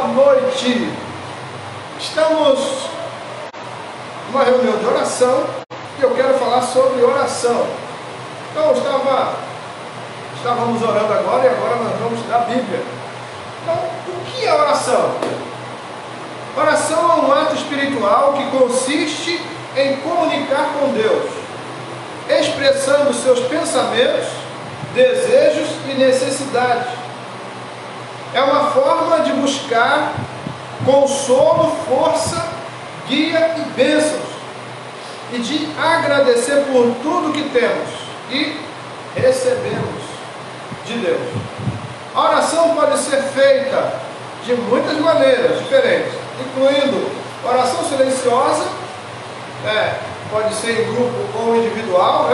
boa noite. Estamos numa reunião de oração e eu quero falar sobre oração. Então, estávamos orando agora e agora nós vamos estudar a Bíblia. Então, o que é oração? Oração é um ato espiritual que consiste em comunicar com Deus, expressando seus pensamentos, desejos e necessidades. É uma forma de buscar consolo, força, guia e bênçãos, e de agradecer por tudo que temos e recebemos de Deus. A oração pode ser feita de muitas maneiras diferentes, incluindo oração silenciosa, pode ser em grupo ou individual,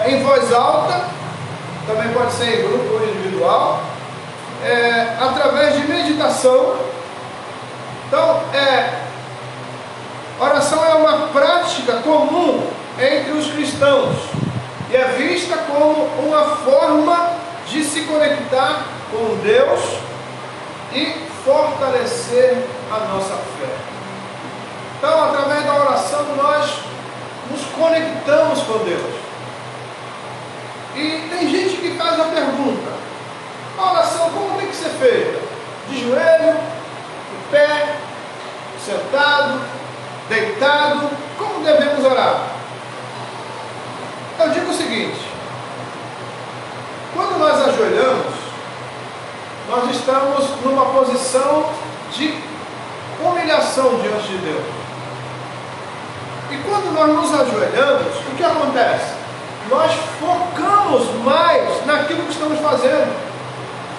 em voz alta, também pode ser em grupo ou individual, através de meditação. Então, oração é uma prática comum entre os cristãos e é vista como uma forma de se conectar com Deus e fortalecer a nossa fé. Então, através da oração, nós nos conectamos com Deus. E tem gente que faz a pergunta: a oração como tem que ser feita? De joelho, de pé, sentado, deitado? Como devemos orar? Eu digo o seguinte: quando nós ajoelhamos, nós estamos numa posição de humilhação diante de Deus. E quando nós nos ajoelhamos, o que acontece? Nós focamos mais naquilo que estamos fazendo.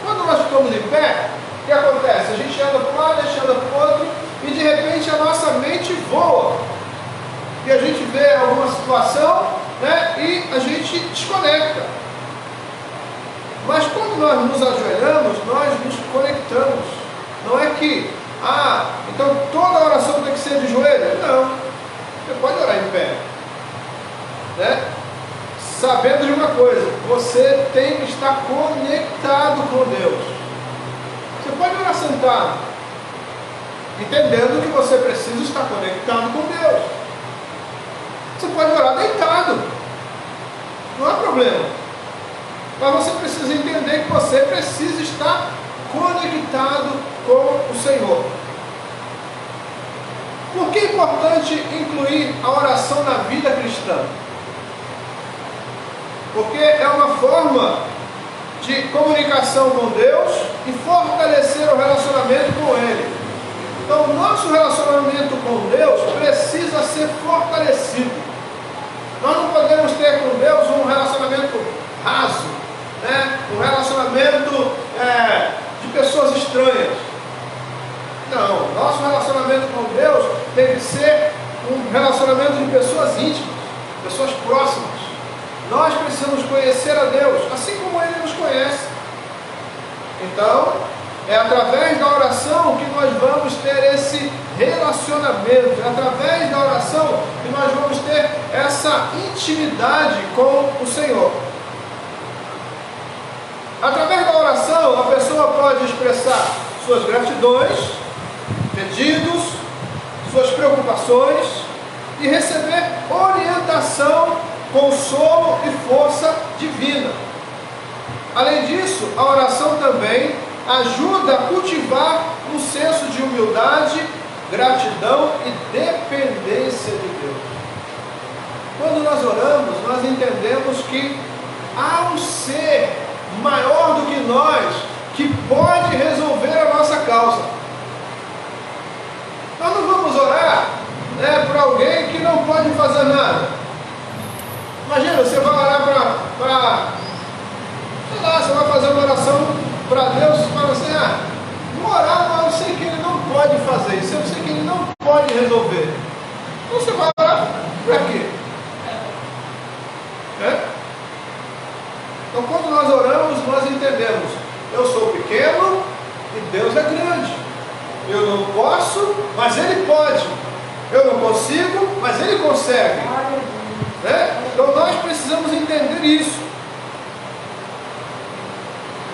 Quando nós ficamos em pé, o que acontece? A gente anda para um lado, a gente anda para o outro, e de repente a nossa mente voa. E a gente vê alguma situação, e a gente desconecta. Mas quando nós nos ajoelhamos, nós nos conectamos. Não é que, então toda oração tem que ser de joelho? Não. Você pode orar em pé, sabendo de uma coisa: você tem que estar conectado com Deus. Você pode orar sentado, entendendo que você precisa estar conectado com Deus. Você pode orar deitado, não há problema, mas você precisa entender que você precisa estar conectado com o Senhor. Por que é importante incluir a oração na vida cristã? Porque é uma forma de comunicação com Deus e fortalecer o relacionamento com Ele. Então, o nosso relacionamento com Deus precisa ser fortalecido. Nós não podemos ter com Deus um relacionamento raso, um relacionamento de pessoas estranhas. Não, nosso relacionamento com Deus tem que ser um relacionamento de pessoas íntimas, pessoas próximas. Nós precisamos conhecer a Deus, assim como Ele nos conhece. Então, é através da oração que nós vamos ter esse relacionamento, é através da oração que nós vamos ter essa intimidade com o Senhor. Através da oração, a pessoa pode expressar suas gratidões, pedidos, suas preocupações e receber orientação, consolo e força divina. Além disso, a oração também ajuda a cultivar um senso de humildade, gratidão e dependência de Deus. Quando nós oramos, nós entendemos que há um ser maior do que nós que pode resolver a nossa causa. Nós não vamos orar para alguém que não pode fazer nada. Imagina, você vai orar você vai fazer uma oração para Deus e fala assim: vou orar, mas eu sei que Ele não pode fazer isso, eu sei que Ele não pode resolver. Então você vai orar para quê? Então, quando nós oramos, nós entendemos: eu sou pequeno e Deus é grande. Eu não posso, mas Ele pode. Eu não consigo, mas Ele consegue. Então nós precisamos entender isso.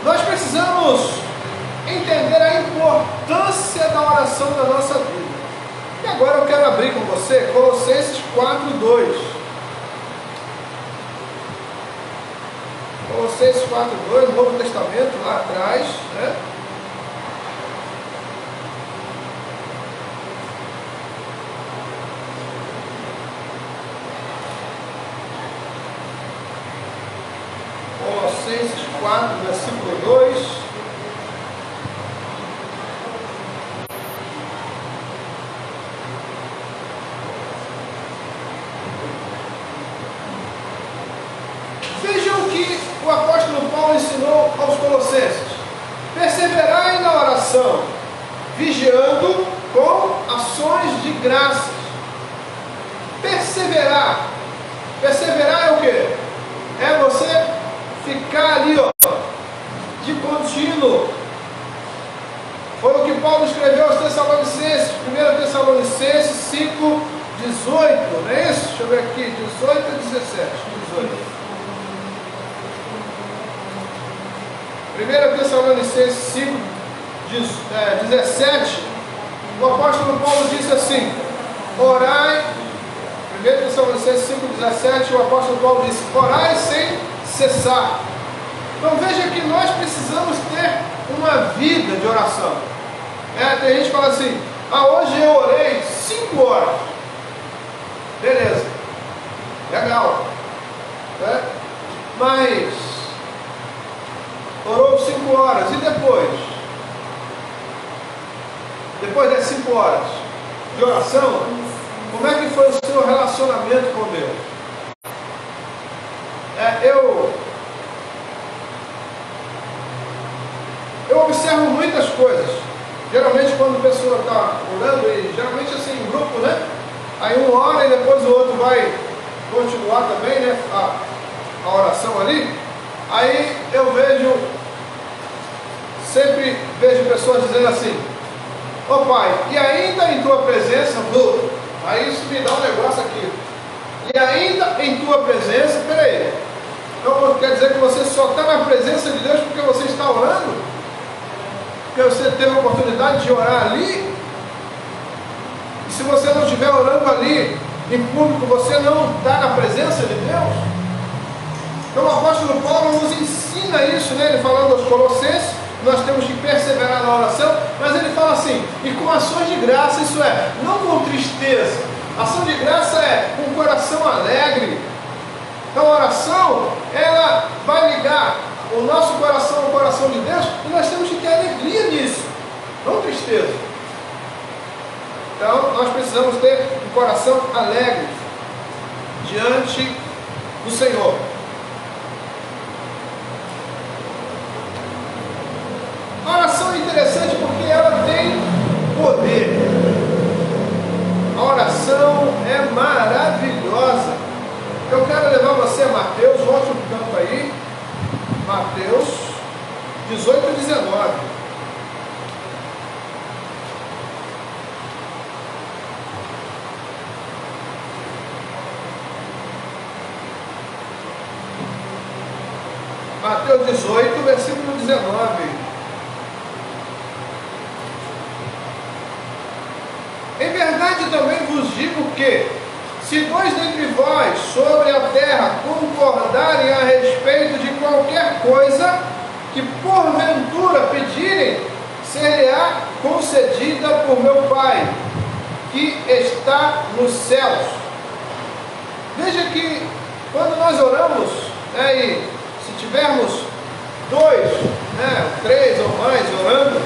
Nós precisamos entender a importância da oração na nossa vida. E agora eu quero abrir com você Colossenses 4:2. Colossenses 4:2, Novo Testamento, lá atrás, né? Colossenses 4, versículo 2. Vejam o que o apóstolo Paulo ensinou aos colossenses: perseverai na oração, vigiando com ações de graças. Perseverar. Perseverar é o quê? É você ficar ali, ó, de contínuo. Foi o que Paulo escreveu aos Tessalonicenses, 1 Tessalonicenses 5, 18, não é isso? Deixa eu ver aqui, 18 a 17. 1 Tessalonicenses 5, 17, o apóstolo Paulo disse assim: orai. 1 Tessalonicenses 5, 17, o apóstolo Paulo disse: orai sem cessar. Então veja que nós precisamos ter uma vida de oração. Tem gente que fala assim: hoje eu orei 5 horas. Beleza, legal, né? Mas orou 5 horas, e depois? Depois das 5 horas de oração, como é que foi o seu relacionamento com Deus? Eu observo muitas coisas. Geralmente quando a pessoa está orando, e geralmente assim em grupo, né? Aí um ora e depois o outro vai continuar também, né? A oração ali. Aí eu sempre vejo pessoas dizendo assim: ó Pai, e ainda em tua presença, aí isso me dá um negócio aqui. E ainda em tua presença, peraí. Então quer dizer que você só está na presença de Deus porque você está orando? Porque você teve a oportunidade de orar ali? E se você não estiver orando ali em público, você não está na presença de Deus? Então o apóstolo Paulo nos ensina isso, né? Ele falando aos Colossenses, nós temos que perseverar na oração, mas ele fala assim: e com ações de graça, isso é, não com tristeza. Ação de graça é com um coração alegre. Então a oração, ela vai ligar o nosso coração ao coração de Deus, e nós temos que ter alegria nisso, não tristeza. Então nós precisamos ter um coração alegre diante do Senhor. A oração é interessante porque ela tem poder. A oração é maravilhosa. Eu quero levar você a Mateus, volte no campo aí. Mateus 18 e 19. Mateus 18, versículo 19. Em verdade também vos digo que, se dois dentre vós sobre a terra concordarem a respeito de qualquer coisa que porventura pedirem, será concedida por meu Pai, que está nos céus. Veja que quando nós oramos, e se tivermos 2, 3 ou mais orando,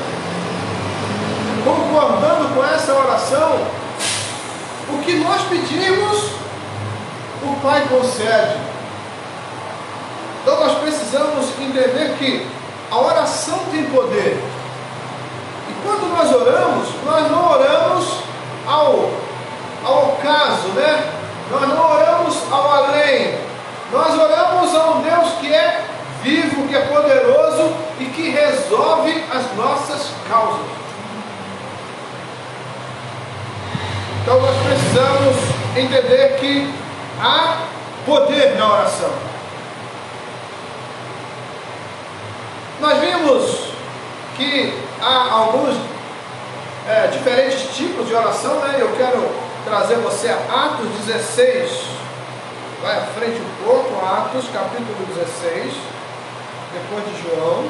concordando com essa oração, o que nós pedimos, o Pai concede. Então nós precisamos entender que a oração tem poder. E quando nós oramos, nós não oramos ao caso, né? Nós não oramos ao além. Nós oramos a um Deus que é vivo, que é poderoso e que resolve as nossas causas. Então nós precisamos entender que há poder na oração. Nós vimos que há alguns diferentes tipos de oração, né? Eu quero trazer você a Atos 16, vai à frente um pouco, Atos capítulo 16, depois de João.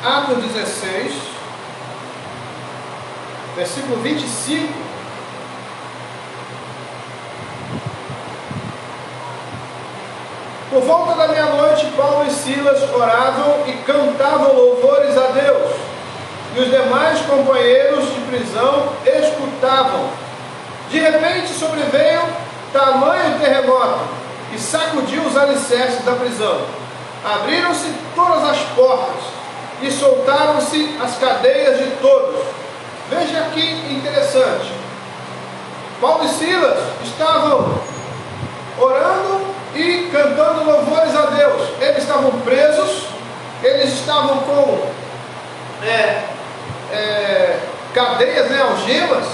Atos 16, versículo 25. Por volta da meia-noite, Paulo e Silas oravam e cantavam louvores a Deus, e os demais companheiros de prisão escutavam. De repente sobreveio tamanho terremoto e sacudiu os alicerces da prisão. Abriram-se todas as portas e soltaram-se as cadeias de todos. Veja que interessante. Paulo e Silas estavam orando e cantando louvores a Deus. Eles estavam presos, eles estavam com cadeias, algemas,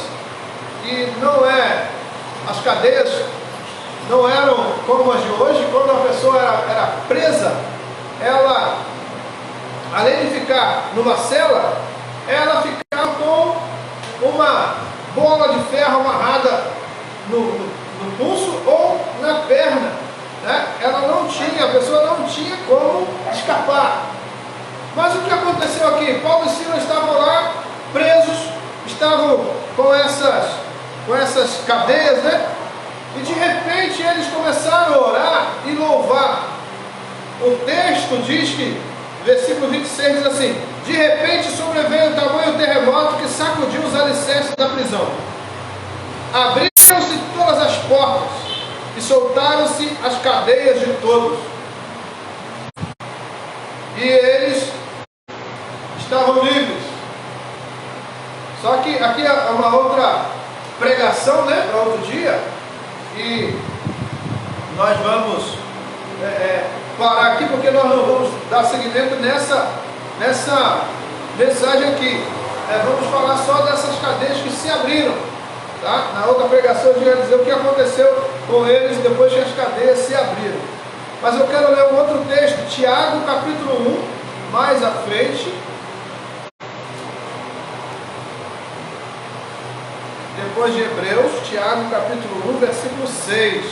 e as cadeias não eram como as de hoje. Quando a pessoa era presa, ela, além de ficar numa cela, ela ficava com uma bola de ferro amarrada no pulso ou na perna, né? A pessoa não tinha como escapar. Mas o que aconteceu aqui? Paulo e Silas estavam lá presos, estavam com essas cadeias, né? E de repente eles começaram a orar e louvar. O texto diz que, versículo 26 diz assim: de repente sobreveio o tamanho terremoto que sacudiu os alicerces da prisão. Abriram-se todas as portas e soltaram-se as cadeias de todos. E eles estavam livres. Só que aqui é uma outra pregação, né, para outro dia. E nós vamos parar aqui, porque nós não vamos dar seguimento nessa mensagem aqui. Vamos falar só dessas cadeias que se abriram. Tá? Na outra pregação eu ia dizer o que aconteceu com eles depois que as cadeias se abriram. Mas eu quero ler um outro texto, Tiago capítulo 1, mais à frente. Depois de Hebreus, Tiago capítulo 1, versículo 6.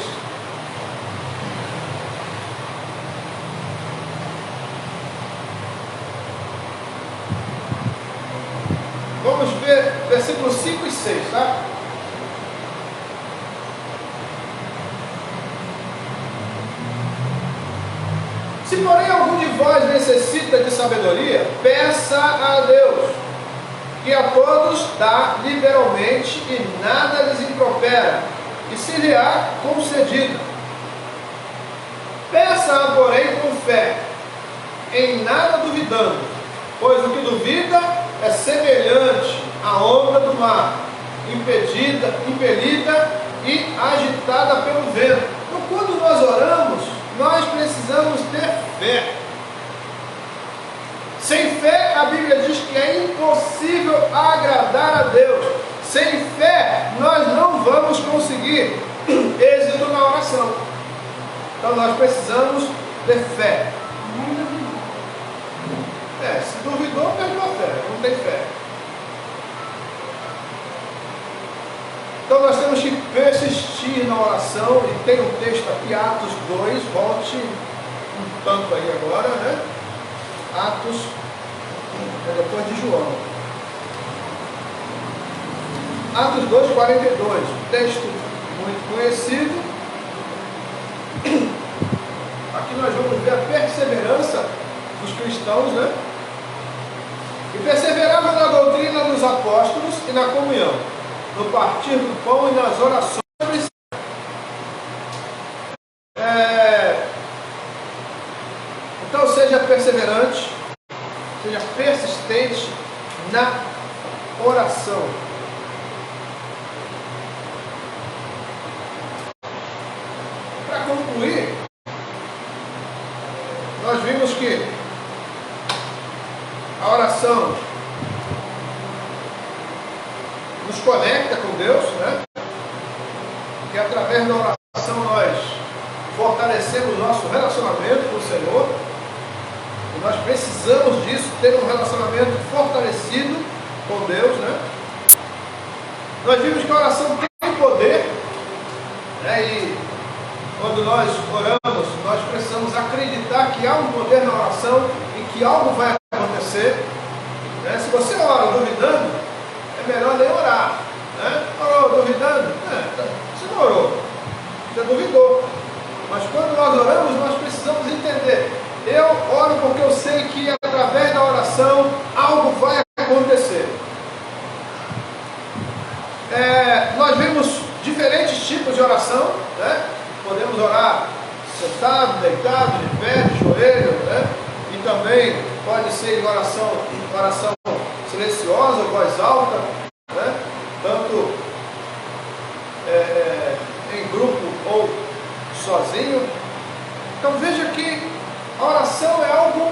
Vamos ver versículos 5 e 6, tá? Se porém algum de vós necessita de sabedoria, peça a Deus, que a todos dá liberalmente e nada lhes impropera, e se lhe há concedido. Peça-a, porém, com fé, em nada duvidando, pois o que duvida é semelhante à onda do mar, impelida e agitada pelo vento. Então, quando nós oramos, nós precisamos ter fé. Sem fé, a Bíblia diz que é impossível agradar a Deus. Sem fé, nós não vamos conseguir êxito na oração. Então, nós precisamos ter fé. Se duvidou, perdeu a fé, não tem fé. Então nós temos que persistir na oração, e tem um texto aqui, Atos 2, volte um tanto aí agora, né? Atos, depois de João. Atos 2, 42, texto muito conhecido. Aqui nós vamos ver a perseverança dos cristãos, né? E perseveravam na doutrina dos apóstolos e na comunhão, no partir do pão e nas orações. Então seja perseverante, seja persistente na oração. Para concluir, nós vimos que a oração nos conecta com Deus, né? Que através da oração nós fortalecemos o nosso relacionamento com o Senhor. E nós precisamos disso, ter um relacionamento fortalecido com Deus, né? Nós vimos que a oração tem poder, né? E quando nós oramos, nós precisamos acreditar que há um poder na oração e que algo vai acontecer, né? Se você ora duvidando, é melhor nem orar, né? Orou duvidando? Você não orou, você duvidou. Mas quando nós oramos, nós precisamos entender. Eu oro porque eu sei que através da oração algo vai acontecer. Nós vemos diferentes tipos de oração, né? Podemos orar sentado, deitado, de pé, de joelho, né? E também pode ser oração silenciosa, voz alta, né? Tanto em grupo ou sozinho. Então veja que a oração é algo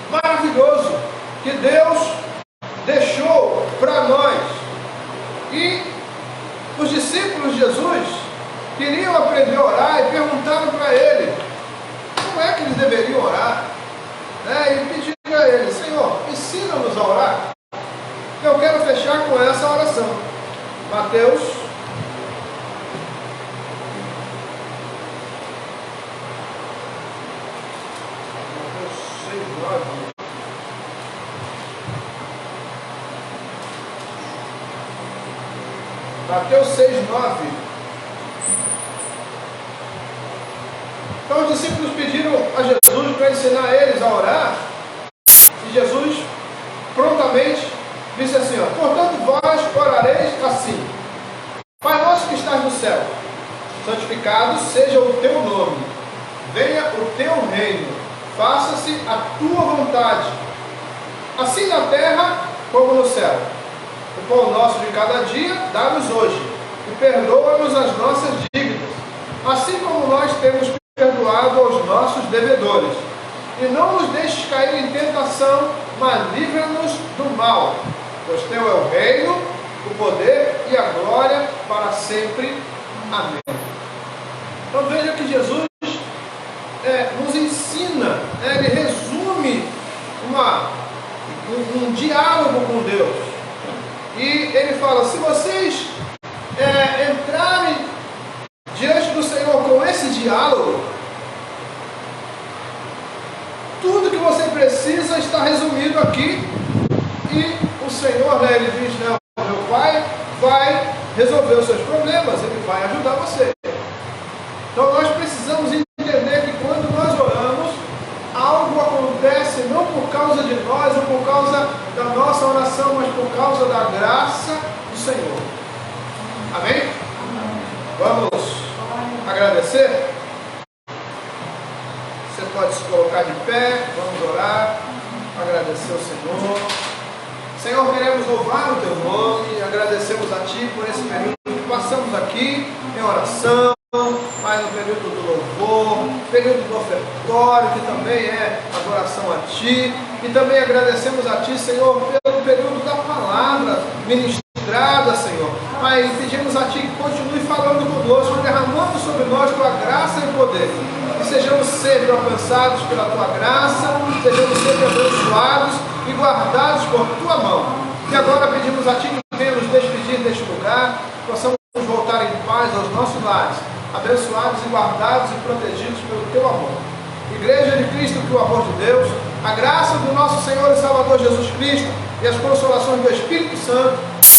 maravilhoso que Deus deixou para nós. E os discípulos de Jesus queriam aprender a orar e perguntaram para ele como é que eles deveriam orar, né? E pediram a ele: Senhor, ensina-nos a orar. Eu quero fechar com essa oração. Mateus 6:9. Mateus 6:9. Então os discípulos pediram a Jesus para ensinar eles a orar. E Jesus prontamente disse assim: portanto vós orareis assim: Pai nosso que estás no céu, santificado seja o teu nome, venha o teu reino, faça-se a tua vontade, assim na terra como no céu. O pão nosso de cada dia dá-nos hoje, e perdoa-nos as nossas dívidas, assim como nós temos perdoado aos nossos devedores. E não nos deixes cair em tentação, mas livra-nos do mal. Pois teu é o reino, o poder e a glória para sempre. Amém. Então veja que Jesus nos ensina, ele resume um diálogo com Deus. E ele fala: se vocês entrarem diante do Senhor com esse diálogo, tudo que você precisa está resumido aqui. E o Senhor, ele diz: não, meu Pai vai resolver os seus problemas, ele vai ajudar você. Então nós precisamos entender que quando nós oramos, algo acontece não por causa de nós ou por causa da nossa oração, mas por causa da graça do Senhor. Amém? Vamos agradecer? Você pode se colocar de pé, vamos orar, agradecer ao Senhor. Senhor, queremos louvar o teu nome, agradecemos a ti por esse período que passamos aqui em oração, mas no período do louvor, período do ofertório, que também é adoração a ti, e também agradecemos a ti, Senhor, pelo período da palavra ministrada, Senhor. Mas pedimos a ti que continue falando conosco, derramando sobre nós tua graça e poder, e sejamos sempre alcançados pela tua graça, sejamos sempre abençoados e guardados por tua mão. E agora pedimos a ti que venha nos despedir deste lugar, possamos voltar em paz aos nossos lares, abençoados e guardados e protegidos pelo teu amor. Igreja de Cristo, que o amor de Deus, a graça do nosso Senhor e Salvador Jesus Cristo e as consolações do Espírito Santo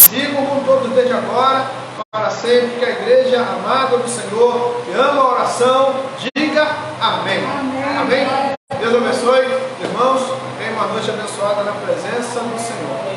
digam com todos desde agora, para sempre, que a igreja amada do Senhor, que ama a oração, diga amém. Amém. Deus abençoe, irmãos, tenham uma noite abençoada na presença do Senhor.